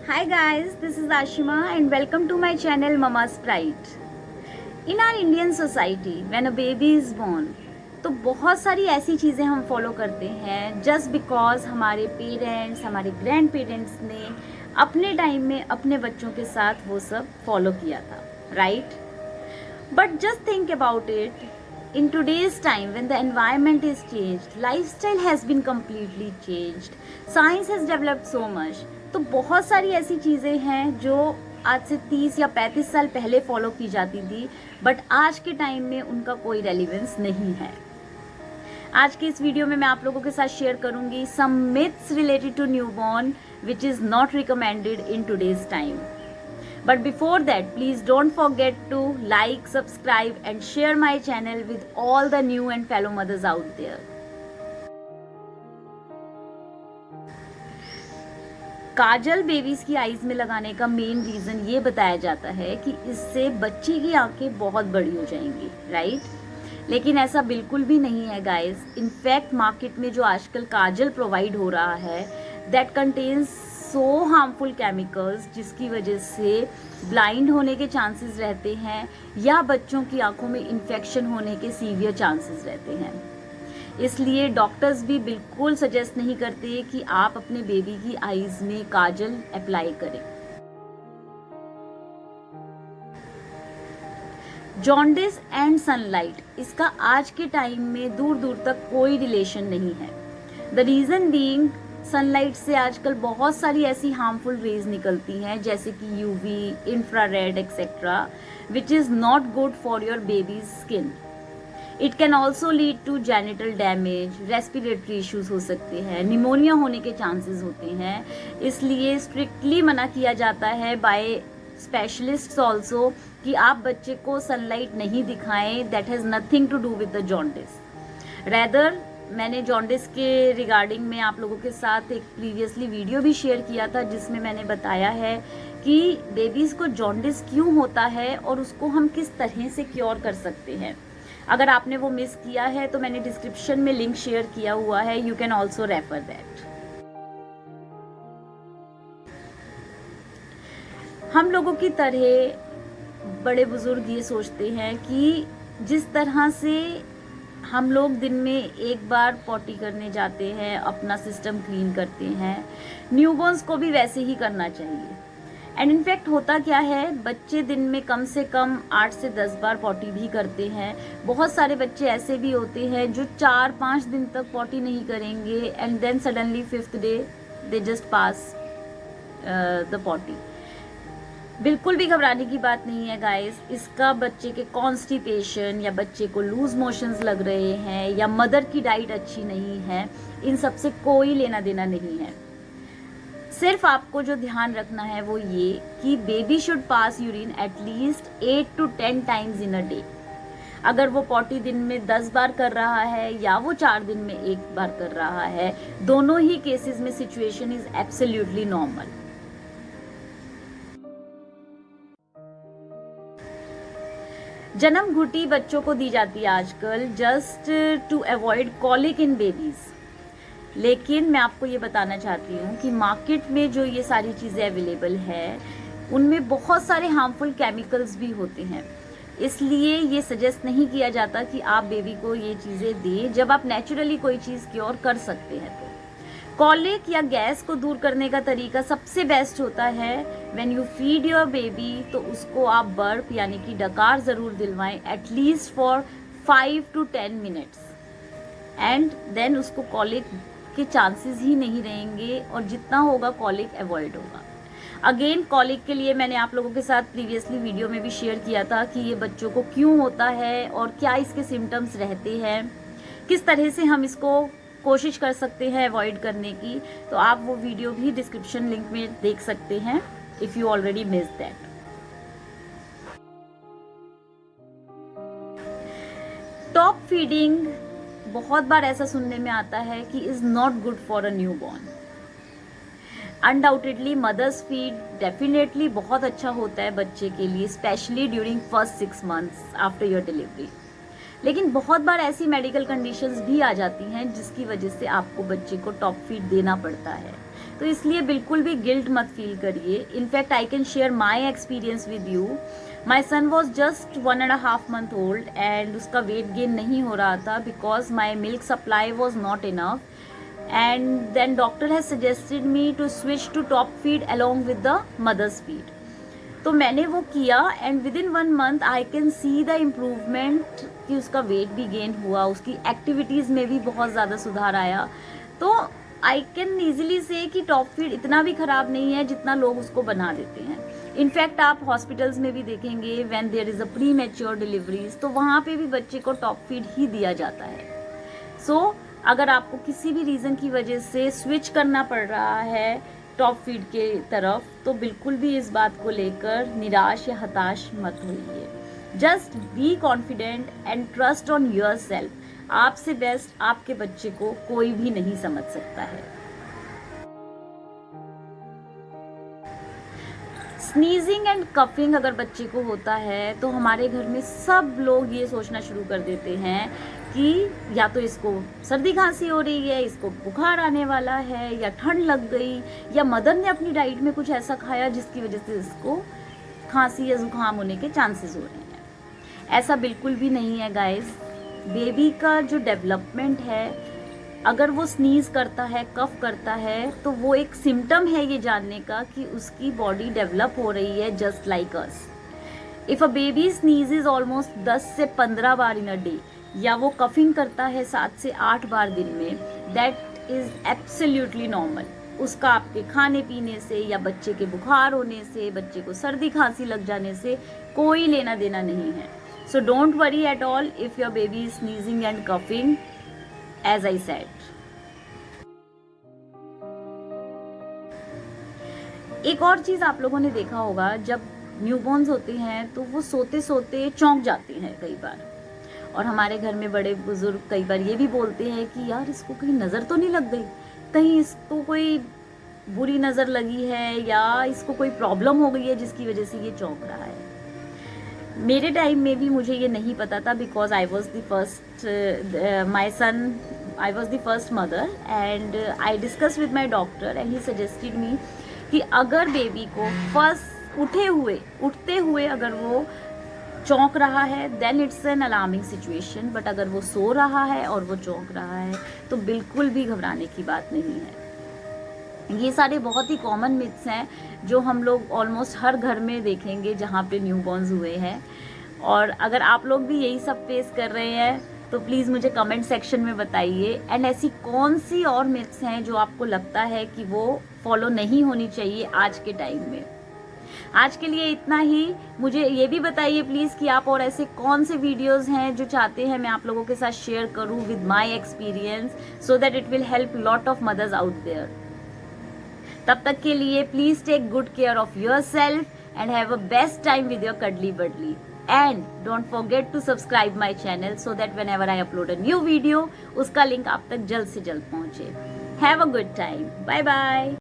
Hi guys, this is Ashima and welcome to my channel Mama's Pride. In our Indian society, when a baby is born, तो बहुत सारी ऐसी चीज़ें हम follow करते हैं जस्ट बिकॉज हमारे पेरेंट्स, हमारे ग्रैंड पेरेंट्स ने अपने टाइम में अपने बच्चों के साथ वो सब फॉलो किया था, right? But just think about it. In today's time, when the environment is changed, lifestyle has been completely changed, science has developed so much. तो बहुत सारी ऐसी चीज़ें हैं जो आज से 30 या 35 साल पहले फॉलो की जाती थी, बट आज के टाइम में उनका कोई रेलिवेंस नहीं है. आज के इस वीडियो में मैं आप लोगों के साथ शेयर करूंगी some myths related to newborn which is not recommended in today's time. But before that, please don't forget to like, subscribe and share my channel with all the new and fellow mothers out there. Kajal babies की eyes में लगाने का main reason ये बताया जाता है कि इससे बच्चे की आंखें बहुत बड़ी हो जाएंगी, राइट? लेकिन ऐसा बिल्कुल भी नहीं है गाइस. इनफैक्ट मार्केट में जो आजकल काजल प्रोवाइड हो रहा है that contains so harmful chemicals, जिसकी वजह से ब्लाइंड होने के चांसेस रहते हैं या बच्चों की आंखों में इन्फेक्शन होने के सीवियर चांसेस रहते हैं. इसलिए डॉक्टर्स भी बिल्कुल सजेस्ट नहीं करते कि आप अपने बेबी की आईज में काजल अप्लाई करें. जॉन्डिस एंड सनलाइट, इसका आज के टाइम में दूर दूर तक कोई रिलेशन नहीं है. द रीजन बीइंग, सनलाइट से आजकल बहुत सारी ऐसी हार्मफुल रेज निकलती हैं जैसे कि UV, infrared etcetera, which is not good for your babies skin. It can also lead to genital damage, respiratory issues हो सकते हैं, निमोनिया होने के चांसेस होते हैं. इसलिए स्ट्रिक्टली मना किया जाता है बाय स्पेशलिस्ट्स ऑल्सो कि आप बच्चे को सनलाइट नहीं दिखाएं. That has nothing to do with the jaundice. Rather मैंने जॉन्डिस के रिगार्डिंग में आप लोगों के साथ एक प्रीवियसली वीडियो भी शेयर किया था जिसमें मैंने बताया है कि बेबीज़ को जॉन्डिस क्यों होता है और उसको हम किस तरह से क्योर कर सकते हैं. अगर आपने वो मिस किया है तो मैंने डिस्क्रिप्शन में लिंक शेयर किया हुआ है, you can also refer that. हम लोगों की तरह बड़े बुजुर्ग ये सोचते हैं कि जिस तरह से हम लोग दिन में एक बार पॉटी करने जाते हैं, अपना सिस्टम क्लीन करते हैं, न्यूबॉर्न्स को भी वैसे ही करना चाहिए. एंड इनफैक्ट होता क्या है, बच्चे दिन में कम से कम 8 से 10 बार पॉटी भी करते हैं. बहुत सारे बच्चे ऐसे भी होते हैं जो 4-5 दिन तक पॉटी नहीं करेंगे and then suddenly 5th day they just pass the potty. बिल्कुल भी घबराने की बात नहीं है गाइस. इसका बच्चे के कॉन्स्टिपेशन या बच्चे को लूज मोशंस लग रहे हैं या मदर की डाइट अच्छी नहीं है, इन सब से कोई लेना देना नहीं है. सिर्फ आपको जो ध्यान रखना है वो ये कि baby should pass urine at least 8 to 10 times in a day. अगर वो पॉटी दिन में 10 बार कर रहा है या वो 4 दिन में 1 बार कर रहा है, दोनों ही केसेस में सिचुएशन इज एब्सोल्युटली नॉर्मल. जन्म घुटी बच्चों को दी जाती है आजकल just to avoid colic in babies. लेकिन मैं आपको ये बताना चाहती हूँ कि मार्केट में जो ये सारी चीज़ें अवेलेबल है उनमें बहुत सारे हार्मफुल केमिकल्स भी होते हैं. इसलिए ये सजेस्ट नहीं किया जाता कि आप बेबी को ये चीज़ें दें जब आप नेचुरली कोई चीज़ क्योर कर सकते हैं. तो कॉलिक या गैस को दूर करने का तरीका सबसे बेस्ट होता है when you feed your baby, तो उसको आप बर्प यानी कि डकार ज़रूर दिलवाएं at least for 5 to 10 minutes and then उसको कॉलिक के चांसेस ही नहीं रहेंगे और जितना होगा कॉलिक अवॉइड होगा. अगेन कॉलिक के लिए मैंने आप लोगों के साथ प्रीवियसली वीडियो में भी शेयर किया था कि ये बच्चों को क्यों होता है और क्या इसके सिम्टम्स रहते हैं, किस तरह से हम इसको कोशिश कर सकते हैं अवॉइड करने की. तो आप वो वीडियो भी डिस्क्रिप्शन लिंक में देख सकते हैं if you already miss that. Top feeding बहुत बार ऐसा सुनने में आता है कि is not good for a newborn. Undoubtedly mothers feed definitely बहुत अच्छा होता है बच्चे के लिए, specially during first 6 months after your delivery. लेकिन बहुत बार ऐसी मेडिकल कंडीशंस भी आ जाती हैं जिसकी वजह से आपको बच्चे को टॉप फीड देना पड़ता है. तो इसलिए बिल्कुल भी गिल्ट मत फील करिए। In fact I can share my experience with you. My son was just 1.5 month old and उसका वेट गेन नहीं हो रहा था because my milk supply was not enough, and then doctor has suggested me to switch to top feed along with the mothers feed. तो मैंने वो किया and within 1 month I can see the improvement कि उसका wait भी gain हुआ, उसकी activities में भी बहुत ज़्यादा सुधार आया। तो आई कैन ईजिली से कि टॉप फीड इतना भी खराब नहीं है जितना लोग उसको बना देते हैं। इनफैक्ट आप हॉस्पिटल्स में भी देखेंगे when there is a premature deliveries, तो वहाँ पे भी बच्चे को टॉप फीड ही दिया जाता है। सो अगर आपको किसी भी रीज़न की वजह से स्विच करना पड़ रहा है टॉप फीड के तरफ, तो बिल्कुल भी इस बात को लेकर निराश या हताश मत होइए। Just be confident and trust on your self. आपसे बेस्ट आपके बच्चे को कोई भी नहीं समझ सकता है। स्नीजिंग एंड कफिंग अगर बच्चे को होता है तो हमारे घर में सब लोग ये सोचना शुरू कर देते हैं कि या तो इसको सर्दी खांसी हो रही है, इसको बुखार आने वाला है, या ठंड लग गई, या मदर ने अपनी डाइट में कुछ ऐसा खाया जिसकी वजह से इसको खांसी या जुकाम होने के चांसेस हो रहे हैं। ऐसा बिल्कुल भी नहीं है गाइस। बेबी का जो डेवलपमेंट है, अगर वो स्नीज करता है, कफ करता है, तो वो एक सिम्टम है ये जानने का कि उसकी बॉडी डेवलप हो रही है just like us. If a baby sneezes almost 10 से 15 बार इन अ डे, या वो कफिंग करता है 7 से 8 बार दिन में, दैट इज एब्सोल्युटली नॉर्मल। उसका आपके खाने पीने से या बच्चे के बुखार होने से, बच्चे को सर्दी खांसी लग जाने से कोई लेना देना नहीं है। So don't worry at all if your baby is sneezing and coughing as I said। एक और चीज आप लोगों ने देखा होगा, जब न्यूबॉर्न्स होते हैं तो वो सोते सोते चौंक जाते हैं कई बार, और हमारे घर में बड़े बुजुर्ग कई बार ये भी बोलते हैं कि यार इसको कहीं नजर तो नहीं लग गई, कहीं इसको कोई बुरी नजर लगी है, या इसको कोई प्रॉब्लम हो गई है जिसकी वजह से ये चौंक रहा है। मेरे टाइम में भी मुझे ये नहीं पता था because I was the first my son, I was the first mother, and I discuss with my doctor and he suggested me कि अगर बेबी को फर्स्ट उठते हुए अगर वो चौंक रहा है then it's an alarming situation, but अगर वो सो रहा है और वो चौंक रहा है तो बिल्कुल भी घबराने की बात नहीं है। ये सारे बहुत ही कॉमन मिथ्स हैं जो हम लोग ऑलमोस्ट हर घर में देखेंगे जहाँ पे न्यूबॉर्न्स हुए हैं। और अगर आप लोग भी यही सब फेस कर रहे हैं तो प्लीज़ मुझे कमेंट सेक्शन में बताइए। एंड ऐसी कौन सी और मिथ्स हैं जो आपको लगता है कि वो फॉलो नहीं होनी चाहिए आज के टाइम में। आज के लिए इतना ही। मुझे ये भी बताइए प्लीज़ कि आप और ऐसे कौन से वीडियोस हैं जो चाहते हैं मैं आप लोगों के साथ शेयर करूं with my experience, so that it will help lot of mothers out there. तब तक के लिए please take good care of your self and have a best time with your cuddly buddy. And don't forget to subscribe my channel so that whenever I upload a new video उसका link आप तक जल्द से जल्द पहुंचे। Have a good time. Bye bye.